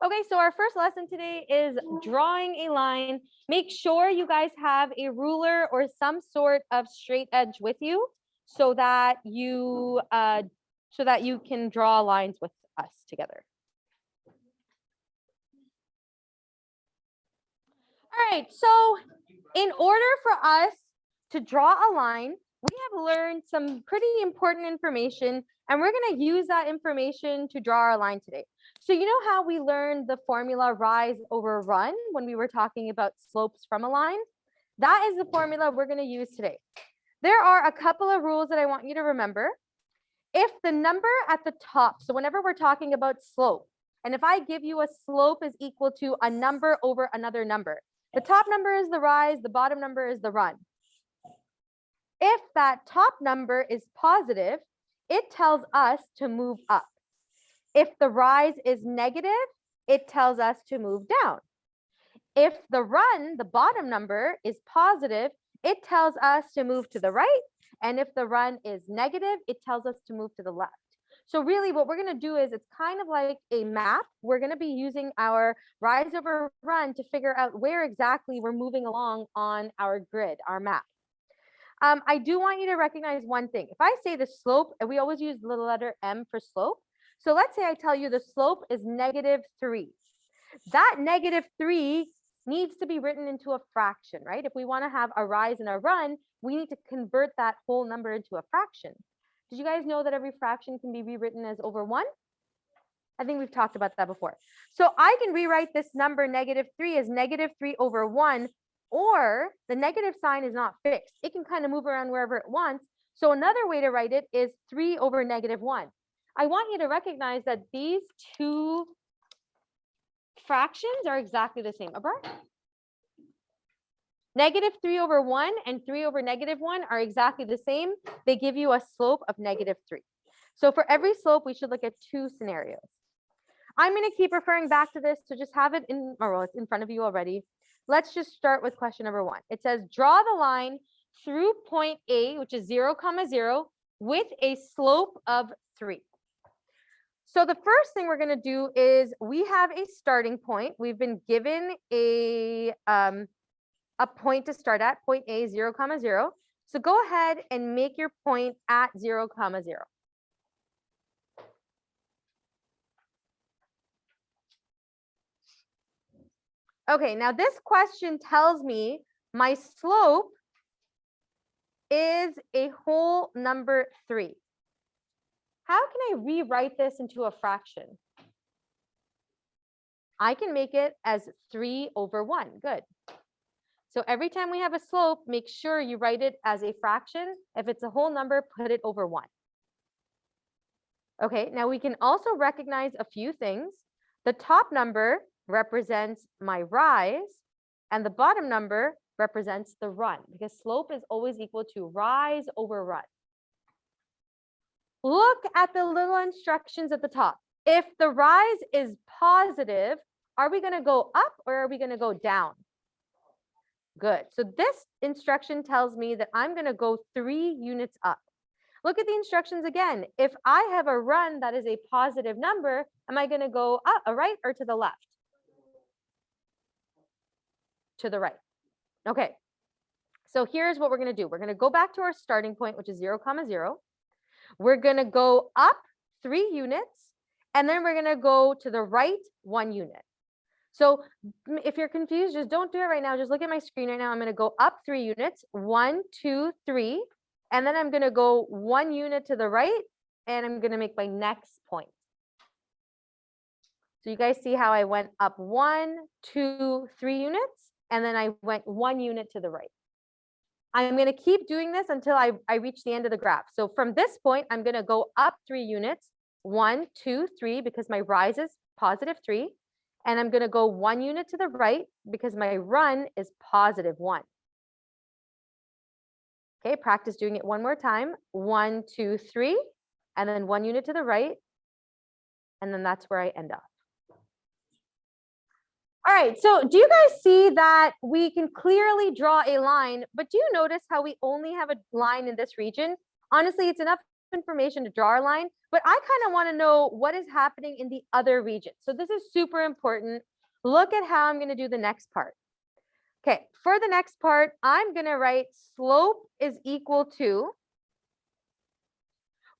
Okay, so our first lesson today is drawing a line. Make sure you guys have a ruler or some sort of straight edge with you so that you can draw lines with us together. All right, so in order for us to draw a line, we have learned some pretty important information, and we're going to use that information to draw our line today. So you know how we learned the formula rise over run when we were talking about slopes from a line? That is the formula we're going to use today. There are a couple of rules that I want you to remember. If the number at the top, so whenever we're talking about slope, and if I give you a slope is equal to a number over another number, the top number is the rise, the bottom number is the run. If that top number is positive, it tells us to move up. If the rise is negative, it tells us to move down. If the run, the bottom number, is positive, it tells us to move to the right. And if the run is negative, it tells us to move to the left. So really what we're going to do is it's kind of like a map. We're going to be using our rise over run to figure out where exactly we're moving along on our grid, our map. I do want you to recognize one thing. If I say the slope, and we always use the little letter M for slope. So let's say I tell you the slope is -3. That -3 needs to be written into a fraction, right? If we want to have a rise and a run, we need to convert that whole number into a fraction. Did you guys know that every fraction can be rewritten as over 1? I think we've talked about that before. So I can rewrite this number -3 as -3 over 1, or the negative sign is not fixed. It can kind of move around wherever it wants. So another way to write it is 3 over -1. I want you to recognize that these two fractions are exactly the same. Abrar? -3 over 1 and 3 over -1 are exactly the same. They give you a slope of -3. So for every slope, we should look at 2 scenarios. I'm going to keep referring back to this, so just have it in, or it's in front of you already. Let's just start with question number 1. It says, draw the line through point A, which is 0, 0, with a slope of 3. So the first thing we're going to do is we have a starting point. We've been given a point to start at, point A, 0, 0. So go ahead and make your point at 0, 0. Okay, now this question tells me my slope is a whole number 3. How can I rewrite this into a fraction? I can make it as 3 over 1. Good. So every time we have a slope, make sure you write it as a fraction. If it's a whole number, put it over 1. Okay, now we can also recognize a few things. The top number represents my rise, and the bottom number represents the run, because slope is always equal to rise over run. Look at the little instructions at the top. If the rise is positive, are we going to go up or are we going to go down? Good. So this instruction tells me that I'm going to go 3 units up. Look at the instructions again. If I have a run that is a positive number, am I going to go up, right, or to the left? To the right. Okay. So here's what we're going to do. We're going to go back to our starting point, which is 0, 0. We're going to go up 3 units, and then we're going to go to the right 1 unit. So if you're confused, just don't do it right now. Just look at my screen right now. I'm going to go up 3 units, 1, 2, 3, and then I'm going to go 1 unit to the right, and I'm going to make my next point. So you guys see how I went up 1, 2, 3 units, and then I went 1 unit to the right. I'm going to keep doing this until I reach the end of the graph. So from this point, I'm going to go up 3 units, 1, 2, 3, because my rise is +3. And I'm going to go 1 unit to the right because my run is +1. Okay, practice doing it one more time. 1, 2, 3, and then 1 unit to the right. And then that's where I end up. All right, so do you guys see that we can clearly draw a line, but do you notice how we only have a line in this region? Honestly, it's enough information to draw our line, but I kind of want to know what is happening in the other region. So this is super important. Look at how I'm going to do the next part. Okay, for the next part, I'm going to write slope is equal to,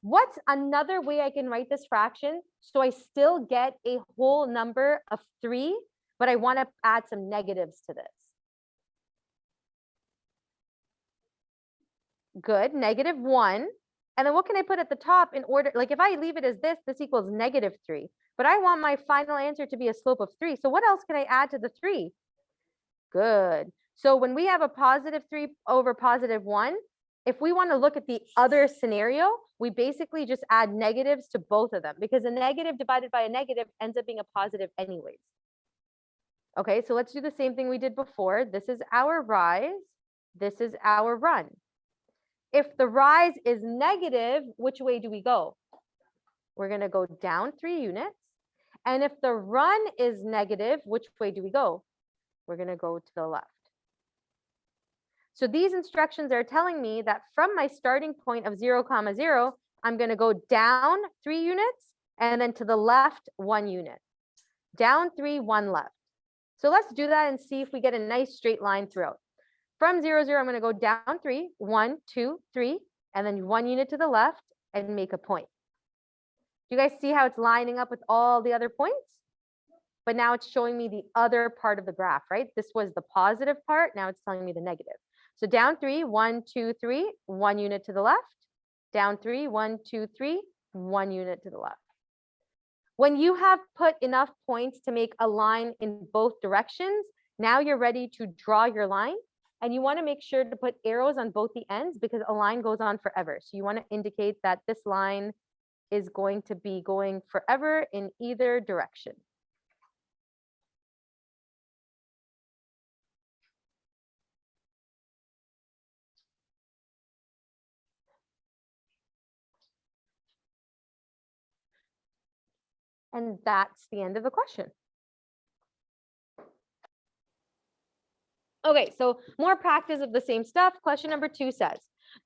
what's another way I can write this fraction so I still get a whole number of 3, but I want to add some negatives to this. Good, -1. And then what can I put at the top in order, like if I leave it as this equals -3, but I want my final answer to be a slope of 3. So what else can I add to the 3? Good. So when we have a +3 over +1, if we want to look at the other scenario, we basically just add negatives to both of them because a negative divided by a negative ends up being a positive anyways. Okay, so let's do the same thing we did before. This is our rise. This is our run. If the rise is negative, which way do we go? We're going to go down 3 units. And if the run is negative, which way do we go? We're going to go to the left. So these instructions are telling me that from my starting point of 0, 0, I'm going to go down 3 units and then to the left 1 unit. Down 3, 1 left. So let's do that and see if we get a nice straight line throughout. From 0, 0, I'm going to go down 3, 1, 2, 3, and then 1 unit to the left and make a point. Do you guys see how it's lining up with all the other points? But now it's showing me the other part of the graph, right? This was the positive part. Now it's telling me the negative. So down 3, 1, 2, 3, 1 unit to the left. Down 3, 1, 2, 3, 1 unit to the left. When you have put enough points to make a line in both directions, now you're ready to draw your line. And you want to make sure to put arrows on both the ends because a line goes on forever. So you want to indicate that this line is going to be going forever in either direction. And that's the end of the question. Okay, so more practice of the same stuff. Question number 2 says,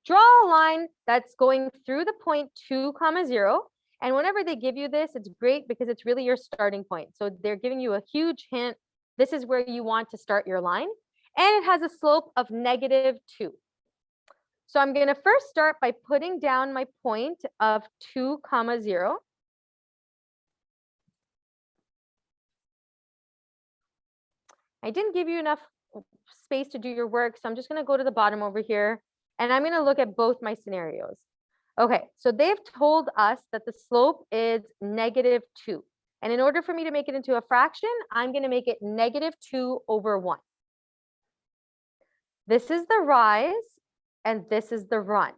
draw a line that's going through the point 2, 0. And whenever they give you this, it's great because it's really your starting point. So they're giving you a huge hint. This is where you want to start your line. And it has a slope of -2. So I'm going to first start by putting down my point of 2, 0. I didn't give you enough space to do your work, so I'm just going to go to the bottom over here, and I'm going to look at both my scenarios. Okay, so they've told us that the slope is -2. And in order for me to make it into a fraction, I'm going to make it -2 over 1. This is the rise, and this is the run.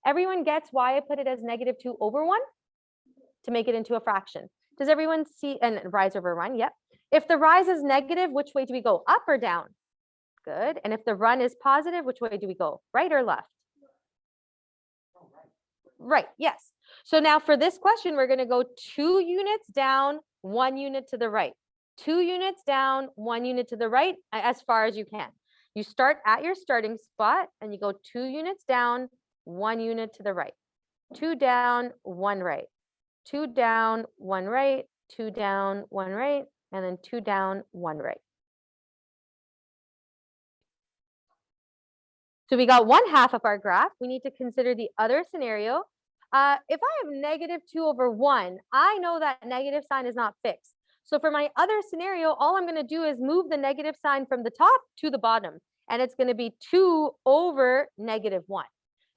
Everyone gets why I put it as -2 over 1? To make it into a fraction. Does everyone see, and rise over run? Yep. If the rise is negative, which way do we go? Up or down? Good. And if the run is positive, which way do we go? Right or left? Right, yes. So now for this question, we're going to go 2 units down, 1 unit to the right. 2 units down, 1 unit to the right, as far as you can. You start at your starting spot and you go 2 units down, 1 unit to the right. 2 down, 1 right. 2 down, 1 right, 2 down, 1 right, and then 2 down, 1 right. So we got 1/2 of our graph. We need to consider the other scenario. If I have -2 over 1, I know that negative sign is not fixed. So for my other scenario, all I'm going to do is move the negative sign from the top to the bottom. And it's going to be 2 over -1.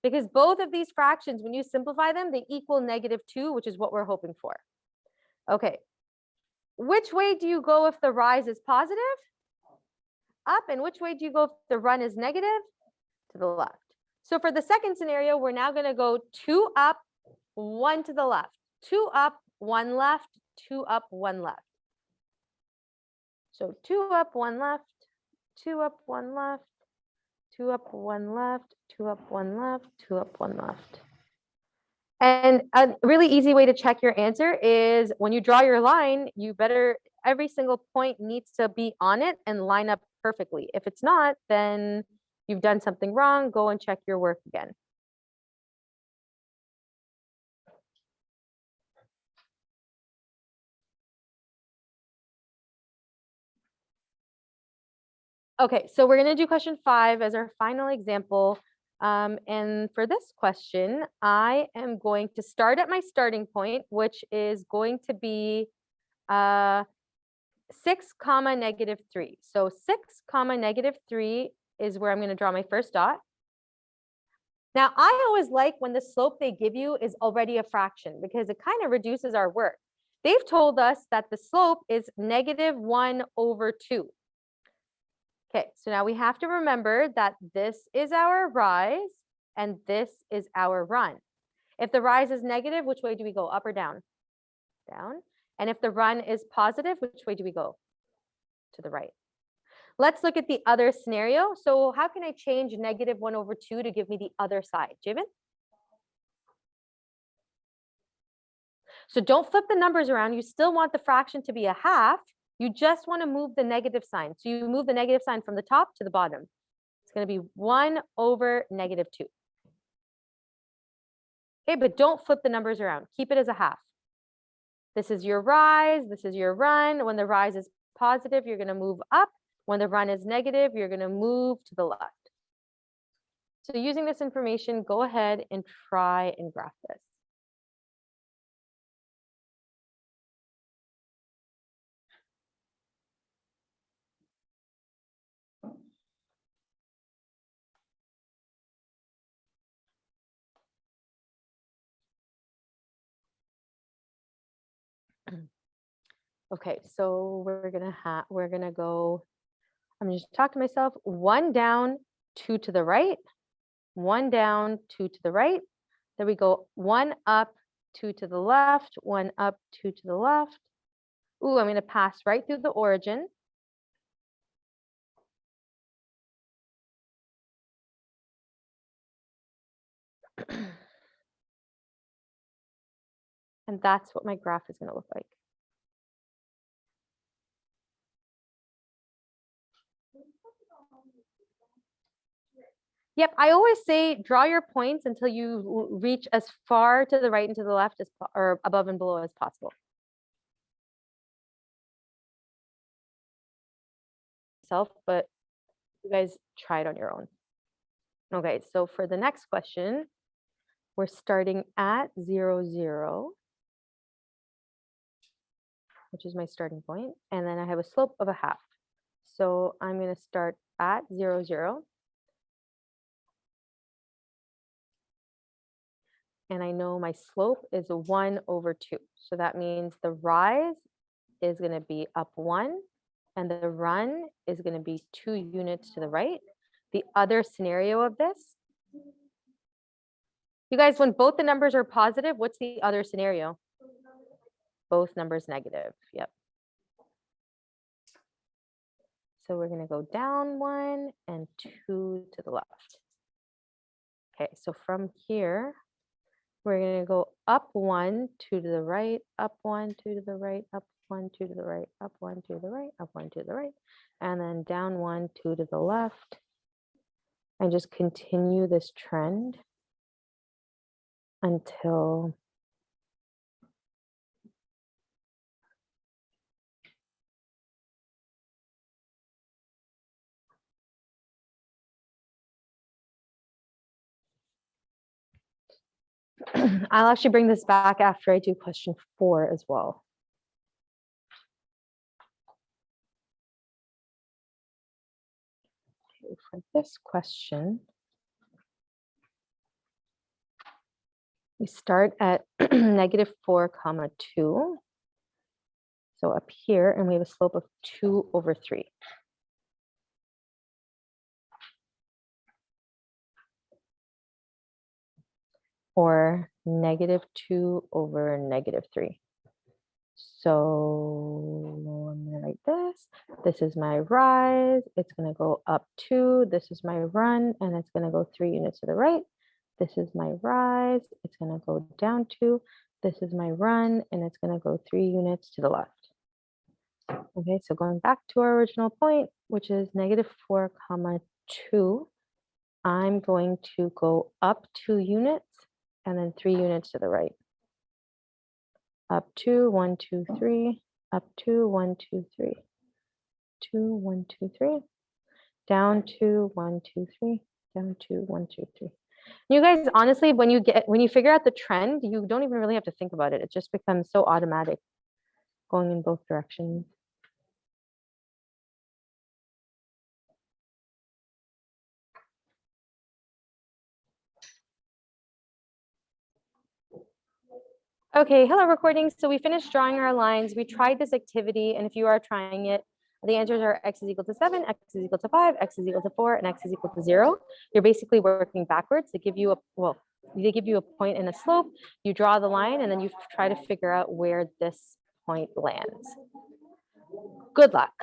Because both of these fractions, when you simplify them, they equal -2, which is what we're hoping for. Okay. Which way do you go if the rise is positive? Up. And which way do you go if the run is negative? To the left. So for the second scenario, we're now going to go 2 up, 1 to the left. 2 up, 1 left, 2 up, 1 left. So 2 up, 1 left, 2 up, 1 left, 2 up, 1 left, 2 up, 1 left, 2 up, 1 left. And a really easy way to check your answer is when you draw your line, every single point needs to be on it and line up perfectly. If it's not, then you've done something wrong, go and check your work again. Okay, so we're going to do question 5 as our final example. And for this question, I am going to start at my starting point, which is going to be 6 comma negative 3. So 6 comma negative 3 is where I'm going to draw my first dot. Now, I always like when the slope they give you is already a fraction because it kind of reduces our work. They've told us that the slope is -1/2. Okay, so now we have to remember that this is our rise and this is our run. If the rise is negative, which way do we go? Up or down? Down. And if the run is positive, which way do we go? To the right. Let's look at the other scenario. So how can I change -1/2 to give me the other side? Jimin? So don't flip the numbers around. You still want the fraction to be a half. You just want to move the negative sign. So you move the negative sign from the top to the bottom. It's going to be 1/-2. Okay, but don't flip the numbers around. Keep it as a half. This is your rise. This is your run. When the rise is positive, you're going to move up. When the run is negative, you're going to move to the left. So using this information, go ahead and try and graph this. Okay, so we're gonna go, I'm gonna just talk to myself, 1 down, 2 to the right, 1 down, 2 to the right. Then we go 1 up, 2 to the left, 1 up, 2 to the left. Ooh, I'm gonna pass right through the origin. And that's what my graph is gonna look like. Yep, I always say draw your points until you reach as far to the right and to the left as or above and below as possible. But you guys try it on your own. Okay, so for the next question, we're starting at 0, 0, which is my starting point, and then I have a slope of a half. So I'm going to start at 0, 0. And I know my slope is 1/2. So that means the rise is going to be up 1 and the run is going to be 2 units to the right. The other scenario of this, you guys, when both the numbers are positive, what's the other scenario? Both numbers negative. Yep. So we're going to go down 1 and 2 to the left. Okay, so from here, we're going to go up 1, 2 to the right, up 1, 2 to the right, up 1, 2 to the right, up 1, 2 to the right, up 1, 2 to the right, and then down 1, 2 to the left, and just continue this trend until I'll actually bring this back after I do question 4 as well. Okay, for this question, we start at -4, 2. So up here, and we have a slope of 2/3. Or -2/3. So I'm going to write this. This is my rise. It's going to go up 2. This is my run, and it's going to go 3 units to the right. This is my rise. It's going to go down 2. This is my run, and it's going to go 3 units to the left. Okay, so going back to our original point, which is -4, 2. I'm going to go up 2 units and then 3 units to the right. Up 2, 1, 2, 3, up 2, 1, 2, 3, 2, 1, 2, 3, down 2, 1, 2, 3, down 2, 1, 2, 3. You guys, honestly, when you figure out the trend, you don't even really have to think about it. It just becomes so automatic going in both directions. Okay, hello recording. So we finished drawing our lines. We tried this activity, and if you are trying it, the answers are x is equal to 7, x is equal to 5, x is equal to 4, and x is equal to 0. You're basically working backwards. They give you a point and a slope. You draw the line, and then you try to figure out where this point lands. Good luck.